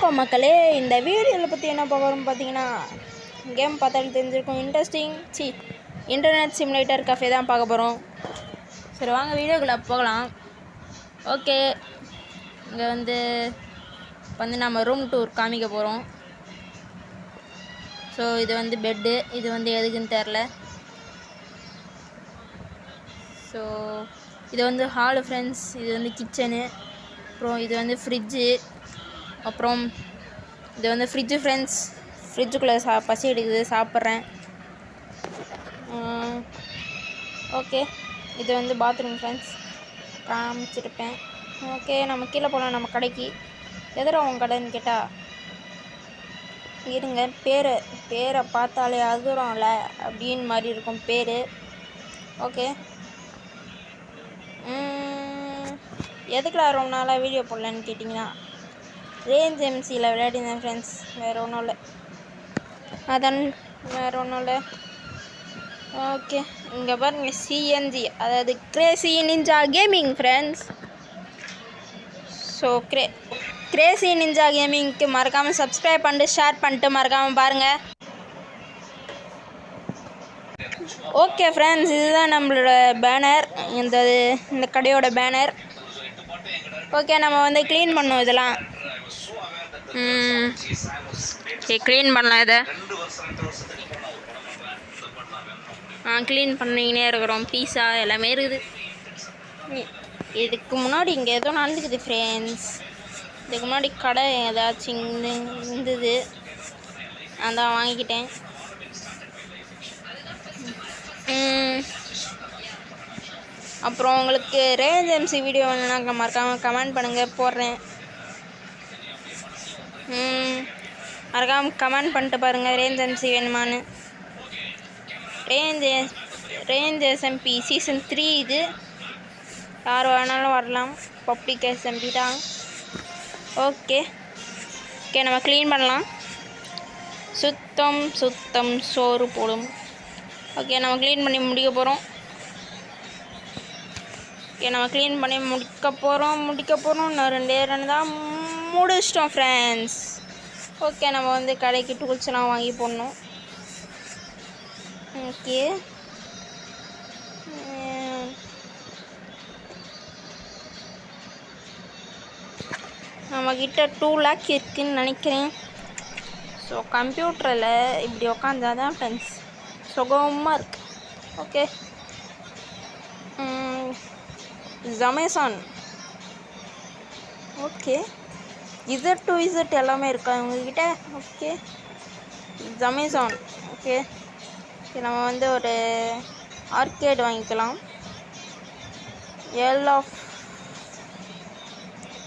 வணக்கம் மக்களே. இந்த வீடியோவில் பற்றி என்ன பார்க்குறோம் பார்த்தீங்கன்னா, கேம் பார்த்தாலும் தெரிஞ்சிருக்கும், இன்டர்நெட் சிமுலேட்டர் கஃபே தான் பார்க்க போகிறோம். சரி வாங்க வீடியோக்குள்ளே போகலாம். ஓகே, இங்கே வந்து நம்ம ரூம் டூர் காமிக்க போகிறோம். ஸோ இது வந்து பெட்டு, இது வந்து எதுக்குன்னு தெரில. ஸோ இது வந்து ஹாலு ஃப்ரெண்ட்ஸ், இது வந்து கிச்சனு, அப்புறம் இது வந்து ஃப்ரிட்ஜு, அப்புறம் இது வந்து ஃப்ரிட்ஜு ஃப்ரெண்ட்ஸ். ஃப்ரிட்ஜுக்குள்ளே பசி எடுக்குது, சாப்பிட்றேன். ஓகே, இது வந்து பாத்ரூம் ஃப்ரெண்ட்ஸ், காமிச்சிருப்பேன். ஓகே, நம்ம கீழே போகலாம் நம்ம கடைக்கு. எதிர உங்கள் கடைன்னு கேட்டால் இருங்க, பேரை பார்த்தாலே அதுறோம்ல அப்படின்னு மாதிரி இருக்கும் பேர். ஓகே, எதுக்குலாம் ரொம்ப நாளாக வீடியோ போடலன்னு கேட்டிங்கன்னா, ரேஞ்ச் எம்சியில் விளையாடினேன் ஃப்ரெண்ட்ஸ், வேறு ஒன்றும் இல்லை. அதான் வேறு ஒன்றும் இல்லை. ஓகே, இங்கே பாருங்க சிஎன்ஜி, அதாவது crazy ninja gaming friends. So crazy ninja கேமிங்க்கு மறக்காமல் சப்ஸ்கிரைப் பண்ணிட்டு ஷேர் பண்ணிட்டு மறக்காமல் பாருங்கள். ஓகே ஃப்ரெண்ட்ஸ், இதுதான் நம்மளோட பேனர், இந்த கடையோட பேனர். ஓகே, நம்ம வந்து க்ளீன் பண்ணோம் இதெல்லாம். க்ளீன் பண்ணலாம், இதை க்ளீன் பண்ணிக்கினே இருக்கிறோம். பீஸா எல்லாமே இருக்குது. இதுக்கு முன்னாடி இங்கே ஏதோ நடந்துக்குது ஃப்ரெண்ட்ஸ். இதுக்கு முன்னாடி கடை ஏதாச்சும் இருந்தது, அதான் வாங்கிக்கிட்டேன். அப்புறம் உங்களுக்கு ரேஞ்ச் எம்சி வீடியோ வேணுன்னா மறக்காமல் கமெண்ட் பண்ணுங்கள், போடுறேன். மறக்காமல் கமெண்ட் பண்ணிட்டு பாருங்கள் ரேஞ்ச் எம்சி வேணுமான்னு. ரேஞ்ச் எஸ்எம்பி சீசன் 3 இது, யார் வேணாலும் வரலாம், பப்ளிக் எஸ்எம்பி தான். ஓகே, நம்ம க்ளீன் பண்ணலாம். சுத்தம் சோறு போடும். ஓகே, நம்ம க்ளீன் பண்ணி முடிக்க போகிறோம். நம்ம க்ளீன் பண்ணி முடிக்க போகிறோம். நான் 2 தான் முடிச்சிட்டோம் ஃப்ரெண்ட்ஸ். ஓகே, நம்ம வந்து கடைக்கு டூல்ஸ்லாம் வாங்கி போடணும். ஓகே, நம்மக்கிட்ட 2 லேக் இருக்குதுன்னு நினைக்கிறேன். ஸோ கம்ப்யூட்டரில் இப்படி உக்காந்தாதான் ஃப்ரெண்ட்ஸ் சுகமாக இருக்குது. Okay, Amazon. Okay, Z to Z எல்லாமே இருக்கா உங்ககிட்ட? Okay, Amazon. ஓகே, நம்ம வந்து ஒரு ஆர்கேட் வாங்கிக்கலாம்.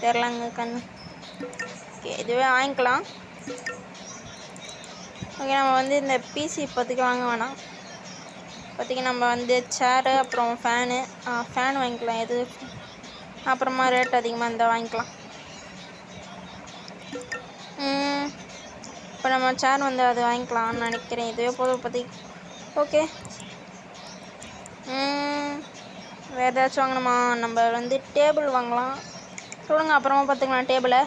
தெரிலங்க கண்ணு. ஓகே, இதுவே வாங்கிக்கலாம். ஓகே, நம்ம வந்து இந்த பிசி இப்போதைக்கு வாங்க வேணாம். இப்போதைக்கு நம்ம வந்து சேரு, அப்புறம் ஃபேன் வாங்கிக்கலாம். எது அப்புறமா ரேட் அதிகமாக இருந்தால் வாங்கிக்கலாம். இப்போ நம்ம சேர் வந்து அது வாங்கிக்கலாம்னு நினைக்கிறேன். இதுவே போதும் இப்போதைக்கு. ஓகே, வேறு ஏதாச்சும் வாங்கணுமா? நம்ம வந்து டேபிள் வாங்கலாம். சொல்லுங்கள், அப்புறமா பார்த்துக்கலாம் டேபிளை.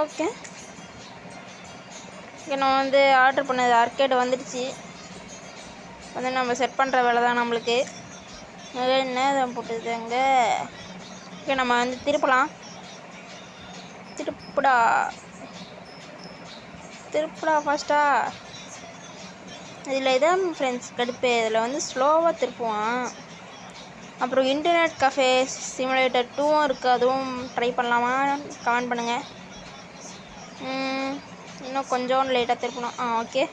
ஓகே, நான் வந்து ஆர்டர் பண்ணது ஆர்கேடு வந்துடுச்சு. வந்து நம்ம செட் பண்ணுற வேலை தான் நம்மளுக்கு. என்ன தான் போட்டுதுங்க. ஓகே, நம்ம வந்து திருப்பலாம். திருப்புடா ஃபாஸ்ட்டா. இதில் இதான் ஃப்ரெண்ட்ஸ் கடுப்பு, இதில் வந்து ஸ்லோவாக திருப்புவான். அப்புறம் இன்டர்நெட் கஃபே சிமுலேட்டர் 2 இருக்குது, அதுவும் ட்ரை பண்ணலாமா? கமெண்ட் பண்ணுங்கள். இன்னும் கொஞ்சம் லேட்டாக திருப்பணும். ஓகே,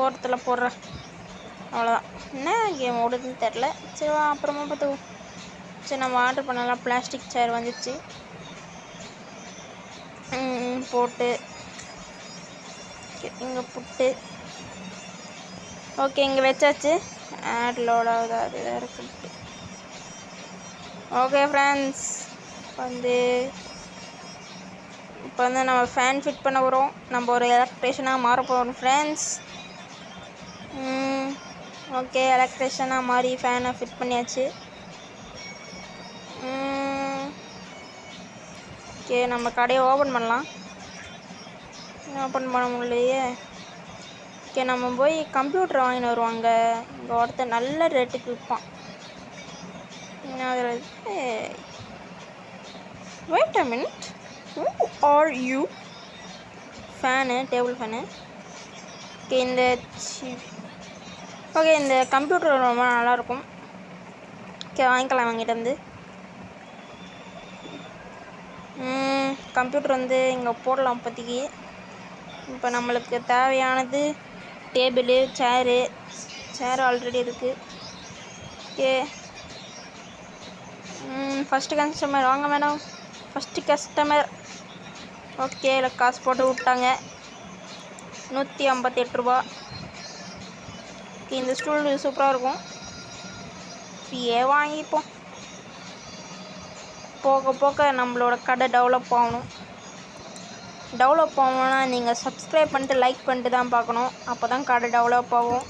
ஓரத்தில் போடுறேன். அவ்வளோதான். என்ன கேம் ஓடுதுன்னு தெரில. சரி, அப்புறமா பார்த்துக்குவோம். சரி, நம்ம ஆர்டர் பண்ணலாம். பிளாஸ்டிக் சேர் வந்துச்சு, போட்டு இங்கே புட்டு. ஓகே, இங்கே வச்சாச்சு. ஆட் லோட் ஆகுது, அது வேறு புட்டு. ஓகே ஃப்ரெண்ட்ஸ், இப்போ வந்து நம்ம ஃபேன் ஃபிட் பண்ண போகிறோம். நம்ம ஒரு எலக்ட்ரிஷியனாக மாற போகிறோம் ஃப்ரெண்ட்ஸ். ஓகே, எலக்ட்ரிஷனாக மாதிரி ஃபேனை ஃபிட் பண்ணியாச்சு. ஓகே, நம்ம கடையை ஓப்பன் பண்ணலாம். ஓப்பன் பண்ண முடியலையே. ஓகே, நம்ம போய் கம்ப்யூட்டர் வாங்கின்னு வருவாங்க. இங்கே ஒருத்தர் நல்ல ரேட்டுக்கு விற்பான். அதில் wait a minute, who are you? Fan, table fan. Okay, இந்த கம்ப்யூட்டர் ரொம்ப நல்லாயிருக்கும். ஓகே, வாங்கிக்கலாம் வாங்கிட்டு வந்து. கம்ப்யூட்டர் வந்து இங்கே போடலாம் இப்போதைக்கு. இப்போ நம்மளுக்கு தேவையானது டேபிளு, சேரு ஆல்ரெடி இருக்குது. ஓகே, ஃபஸ்ட்டு கஸ்டமர் வாங்க மேடம். First customer. ஓகே, இல்லை காசு போட்டு விட்டாங்க. 158 ரூபா. ஓகே, இந்த ஸ்டூல் சூப்பராக இருக்கும். இப்பயே வாங்கிப்போம். போக போக நம்மளோட கடை டெவலப் ஆகணும். டெவலப் ஆகணும்னா நீங்கள் சப்ஸ்கிரைப் பண்ணிட்டு லைக் பண்ணிட்டு தான் பார்க்கணும். அப்போ தான் கடை டெவலப் ஆகும்.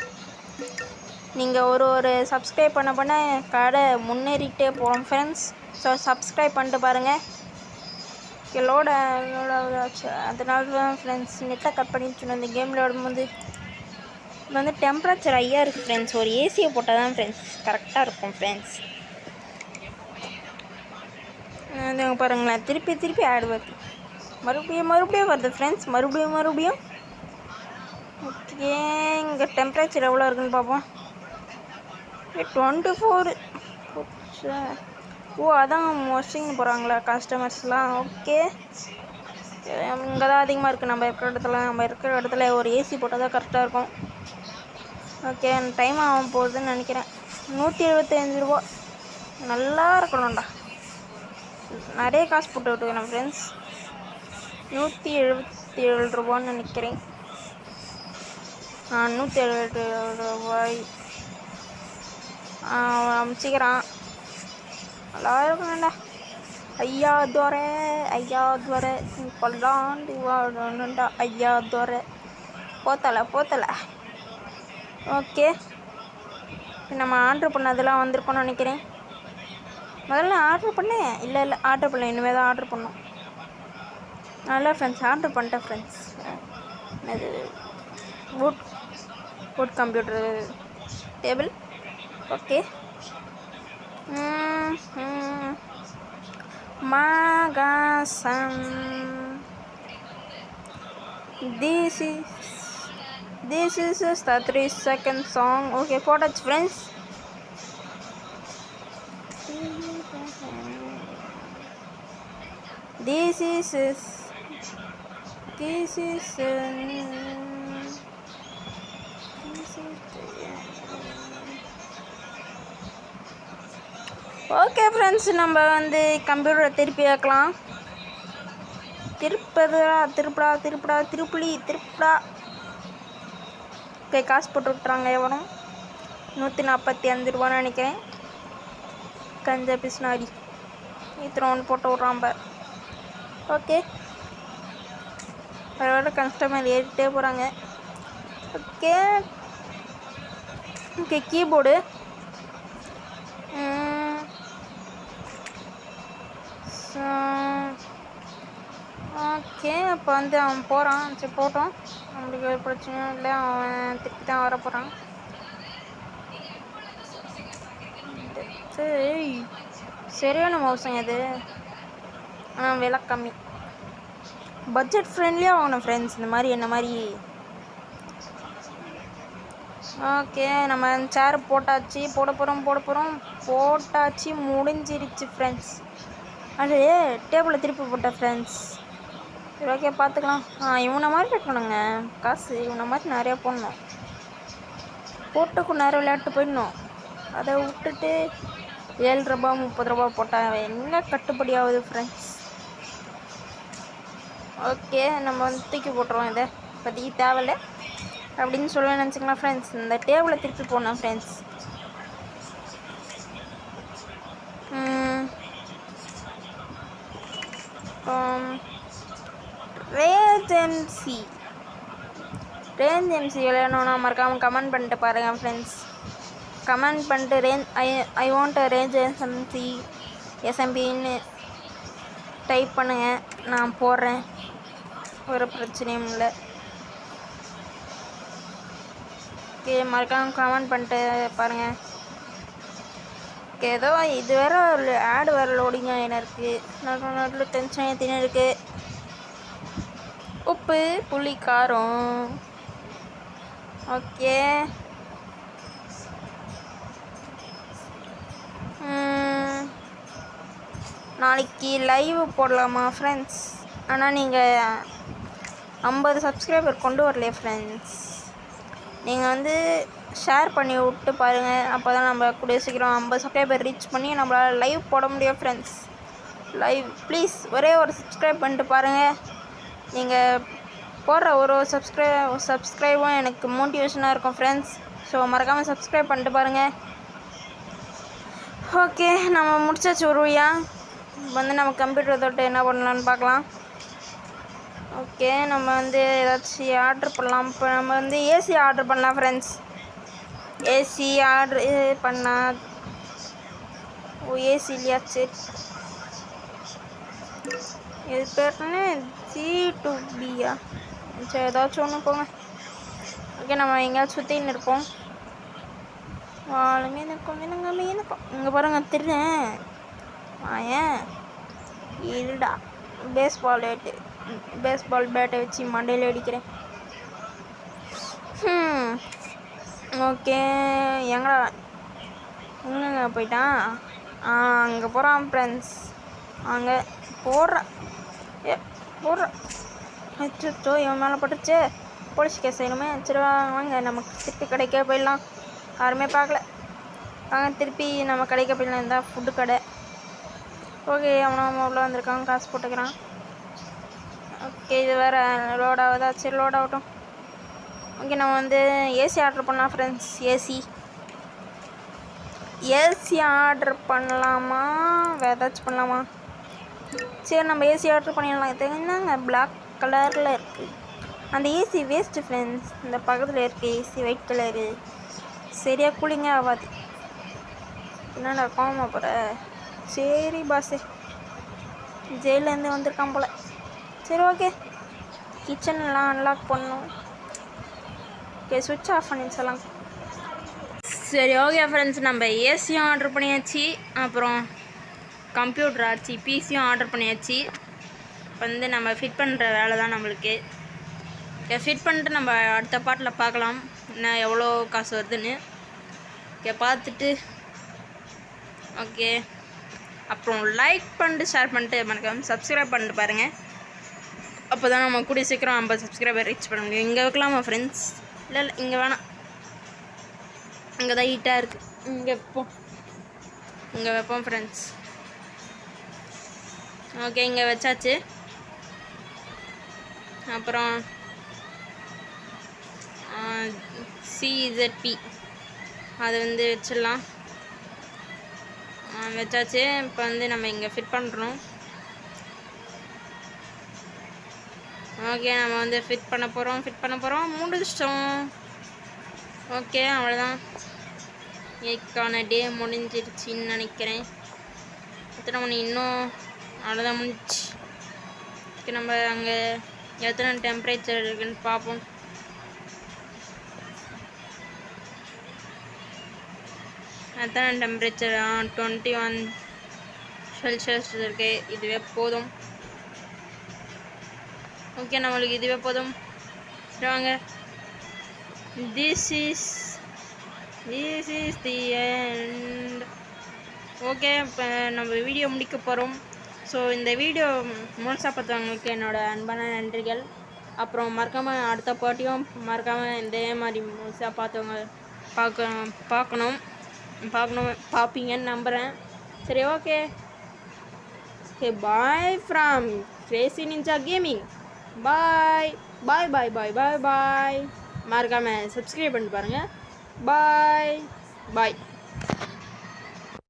நீங்கள் ஒரு சப்ஸ்கிரைப் பண்ண கடை முன்னேறிக்கிட்டே போகிறோம் ஃப்ரெண்ட்ஸ். ஸோ சப்ஸ்கிரைப் பண்ணிட்டு பாருங்கள். லோட ஆச்சு, அதனால தான் ஃப்ரெண்ட்ஸ் நெட்டை கட் பண்ணிட்டு சொன்னேன். இந்த கேமில் விடும்போது இப்போ வந்து டெம்பரேச்சர் ஹையாக இருக்குது ஃப்ரெண்ட்ஸ். ஒரு ஏசியை போட்டால் தான் ஃப்ரெண்ட்ஸ் கரெக்டாக இருக்கும் ஃப்ரெண்ட்ஸ். பாருங்களேன், திருப்பி ஆட் வருது. மறுபடியும் வருது ஃப்ரெண்ட்ஸ். மறுபடியும். ஓகே, இங்கே டெம்பரேச்சர் எவ்வளோ இருக்குன்னு பார்ப்போம். 24. ஓ, அதான் வாஷிங் போகிறாங்களா கஸ்டமர்ஸ்லாம். ஓகே, இங்கே தான் அதிகமாக இருக்குது. நம்ம இருக்கிற இடத்துல ஒரு ஏசி போட்டால் தான் கரெக்டாக இருக்கும். ஓகே, டைம் ஆகும் போகுதுன்னு நினைக்கிறேன். 175 ரூபா. நல்லா இருக்கணும்டா. நிறைய காசு போட்டு விட்டுக்கிறேன் ஃப்ரெண்ட்ஸ். 177 ரூபான்னு நினைக்கிறேன். 177 ரூபாய் அமைச்சிக்கிறான். நல்லா இருக்கணும்டா. ஐயா துரை கொல்லாண்டு வாழணுண்டா. ஐயா துரை போத்தலை. ஓகே, நம்ம ஆர்டர் பண்ணதெல்லாம் வந்திருக்கோன்னு நினைக்கிறேன். முதல்ல ஆர்டர் பண்ணேன். இல்லை ஆர்டர் பண்ணல, இனிமேல் தான் ஆர்டர் பண்ணோம். நல்லா ஃப்ரெண்ட்ஸ் ஆர்டர் பண்ணிட்டேன் ஃப்ரெண்ட்ஸ். இது வுட் கம்ப்யூட்டர் டேபிள். ஓகே, மாகாசம். This is the 3-second song. Okay, போட்டாச்சு friends. This is okay friends, நம்ம வந்து கம்ப்யூட்டரை திருப்பி வைக்கலாம். திருப்புடா. ஓகே, காசு போட்டு விட்டுறாங்க. எவனும் 145 ரூபான்னு நினைக்கிறேன். கஞ்சா பிஸ்னாடி இத்தனை ஒன்று போட்டு விட்றான் பார். ஓகே, அதோட கஸ்டமர் ஏறிட்டே போகிறாங்க. Okay, keyboard. ஓகே, இப்போ வந்து அவன் போகிறான். சரி போட்டோம், நம்மளுக்கு ஒரு பிரச்சனையும் இல்லை. அவன் திருப்பி தான் வர போகிறான். சரியான மவுசுங்க இது. ஆனால் விலை கம்மி, பட்ஜெட் ஃப்ரெண்ட்லியாக வாங்கணும் ஃப்ரெண்ட்ஸ். இந்த மாதிரி என்ன மாதிரி. ஓகே, நம்ம சேர் போட்டாச்சு. போட போட்டாச்சு. முடிஞ்சிருச்சு ஃப்ரெண்ட்ஸ். அது டேபிளை திருப்பி போட்டேன் ஃப்ரெண்ட்ஸ். சரி, ஓகே, பார்த்துக்கலாம். இவனை மாதிரி கட்டணுங்க. காசு இவனை மாதிரி நிறையா போடணும். போட்டுக்கும் நேரம் விளையாட்டு போயிடணும். அதை விட்டுட்டு 7 ரூபா 30 ரூபா போட்டால் எங்கே கட்டுப்படி ஆகுது ஃப்ரெண்ட்ஸ். ஓகே, நம்ம வந்து தூக்கி போட்டுருவோம். இதை இப்போதைக்கு தேவையில்லை அப்படின்னு சொல்ல நினச்சிக்கலாம் ஃப்ரெண்ட்ஸ். இந்த டேபிளை திருப்பி போடணும் ஃப்ரெண்ட்ஸ். ரேஞ்ச் எம்சி விளையாடணும்னா மறக்காமல் கமெண்ட் பண்ணிட்டு பாருங்கள் ஃப்ரெண்ட்ஸ். கமெண்ட் பண்ணிட்டு ஐ வாண்ட் ரேஞ்ச் எஸ்எம்பின்னு டைப் பண்ணுங்கள், நான் போடுறேன், ஒரு பிரச்சனையும் இல்லை. ஓகே, மறக்காமல் கமெண்ட் பண்ணிட்டு பாருங்கள். ஓகே, ஏதோ இது வேறு ஒரு ஆடு வேறு லோடிங் ஆகின இருக்குது, நடுவில் டென்ஷன் ஏற்றினு இருக்குது. உப்பு புளி காரம். ஓகே, நாளைக்கு லைவ் போடலாமா ஃப்ரெண்ட்ஸ்? ஆனால் நீங்கள் 50 சப்ஸ்கிரைபர் கொண்டு வரலையே ஃப்ரெண்ட்ஸ். நீங்கள் வந்து ஷேர் பண்ணி விட்டு பாருங்கள், அப்போ தான் நம்ம கூடிய சீக்கிரம் 50 சப்ஸ்கிரைபர் ரீச் பண்ணி நம்மளால் லைவ் போட முடியும் ஃப்ரெண்ட்ஸ். லைவ் ப்ளீஸ் ஒரே ஒரு சப்ஸ்கிரைப் பண்ணிட்டு பாருங்கள். நீங்கள் போடுற ஒரு சப்ஸ்கிரைபும் எனக்கு மோட்டிவேஷனாக இருக்கும் ஃப்ரெண்ட்ஸ். ஸோ மறக்காமல் சப்ஸ்கிரைப் பண்ணிட்டு பாருங்கள். ஓகே, நம்ம முடிச்சாச்சு ஒரு வழியா. வந்து நம்ம கம்ப்யூட்டரை தொட்டு என்ன பண்ணலான்னு பார்க்கலாம். ஓகே, நம்ம வந்து ஏதாச்சும் ஆர்டர் பண்ணலாம். இப்போ நம்ம வந்து ஏசி ஆர்டர் பண்ணலாம் ஃப்ரெண்ட்ஸ். ஏசி ஆர்டர் பண்ணால் ஏசி இல்லையா? சரி, இது பேர்னே G2Bயா? சரி, ஏதாச்சும் ஒன்று போங்க. ஓகே, நம்ம எங்கேயாச்சும் சுற்றின்னு இருப்போம். மீனுக்கும் இங்கே பாருங்கள், திருறேன் ஏன் இருடா. பேஸ்பால் பேட்டை வச்சு மண்டையில் அடிக்கிறேன். ஓகே, எங்கங்க போயிட்டான்? அங்கே போகிறான் ஃப்ரெண்ட்ஸ். அங்கே போடுறான் அச்சோ, இவன் மேலே பட்டுச்சு. போலீஸ் கேஸ் செய்யணுமே. சரி வாங்க, நமக்கு திருப்பி கடைக்கே போயிடலாம். யாருமே பார்க்கல, வாங்க திருப்பி நம்ம கடைக்கு போயிடலாம். இருந்தால் ஃபுட்டு கடை. ஓகே, அவனும் அவ்வளோ வந்திருக்காங்க, காசு போட்டுக்கிறான். ஓகே, இது வேறு லோட் ஆகுதா? சரி, லோட் ஆகட்டும். ஓகே, நம்ம வந்து ஏசி ஆர்டர் பண்ணலாம் ஃப்ரெண்ட்ஸ். ஏசி ஆர்டர் பண்ணலாமா, வேறு ஏதாச்சும் பண்ணலாமா? சரி, நம்ம ஏசி ஆர்டர் பண்ணிடலாம். இது என்னங்க பிளாக் கலரில் இருக்குது? அந்த ஏசி வேஸ்ட்டு ஃப்ரெண்ட்ஸ். இந்த பக்கத்தில் இருக்குது ஏசி ஒயிட் கலரு, சரியாக கூலிங்கே ஆகாது. என்னடா கோமா போகிற? சரி பாஸு, ஜெயிலேருந்து வந்திருக்கான் போல். சரி, ஓகே, கிச்சன்லாம் அன்லாக் பண்ணணும். ஓகே, சுவிட்ச் ஆஃப் பண்ணிச்சலாம். சரி, ஓகே ஃப்ரெண்ட்ஸ், நம்ம ஏசியும் ஆர்டர் பண்ணியாச்சு, அப்புறம் கம்ப்யூட்டர் ஆச்சு, பிசியும் ஆர்டர் பண்ணியாச்சு. இப்போ வந்து நம்ம ஃபிட் பண்ணுற வேலை தான் நம்மளுக்கு. ஓகே, ஃபிட் பண்ணிட்டு நம்ம அடுத்த பாட்டில் பார்க்கலாம் என்ன எவ்வளோ காசு வருதுன்னு. ஓகே, பார்த்துட்டு ஓகே, அப்புறம் லைக் பண்ணிட்டு ஷேர் பண்ணிட்டு மறக்காமல் சப்ஸ்கிரைப் பண்ணிட்டு பாருங்கள். அப்போ தான் நம்ம கூடிய சீக்கிரம் 50 சப்ஸ்கிரைபர் ரீச் பண்ண முடியும். இங்கே வைக்கலாமா ஃப்ரெண்ட்ஸ்? இல்லை, இங்கே வேணாம், இங்கே தான் ஹீட்டாக இருக்குது. இங்கே வைப்போம் ஃப்ரெண்ட்ஸ். ஓகே, இங்கே வச்சாச்சு. அப்புறம் CZP அது வந்து வச்சிடலாம். வச்சாச்சு. இப்போ வந்து நம்ம இங்கே ஃபிட் பண்ணுறோம். ஓகே, நம்ம வந்து ஃபிட் பண்ண போகிறோம். முடிச்சிட்டோம். ஓகே, அவ்வளோதான். இதுக்கான டே முடிஞ்சிருச்சின்னு நினைக்கிறேன். எத்தனை மணி? இன்னும் அவ்வளோதான், முடிஞ்சிச்சு. ஓகே, நம்ம அங்கே எத்தனை டெம்பரேச்சர் இருக்குன்னு பார்ப்போம். எத்தனை டெம்பரேச்சர்? 21 செல்சியஸ் இருக்கு. இதுவே போதும். ஓகே, நம்மளுக்கு இதுவே போதும். சரி வாங்க, this is the end. Okay, இப்போ நம்ம வீடியோ முடிக்க போகிறோம். ஸோ இந்த வீடியோ முழுசாக பார்த்தவங்களுக்கு என்னோடய அன்பான நன்றிகள். அப்புறம் மறக்காமல் அடுத்த பாட்டியும் மறக்காமல் இதே மாதிரி முழுசாக பார்த்தவங்க பார்ப்பீங்கன்னு நம்புகிறேன். சரி, okay, bye from crazy ninja gaming. Bye. மறக்காமல் சப்ஸ்கிரைப் பண்ணிட்டு பாருங்கள். பாய்.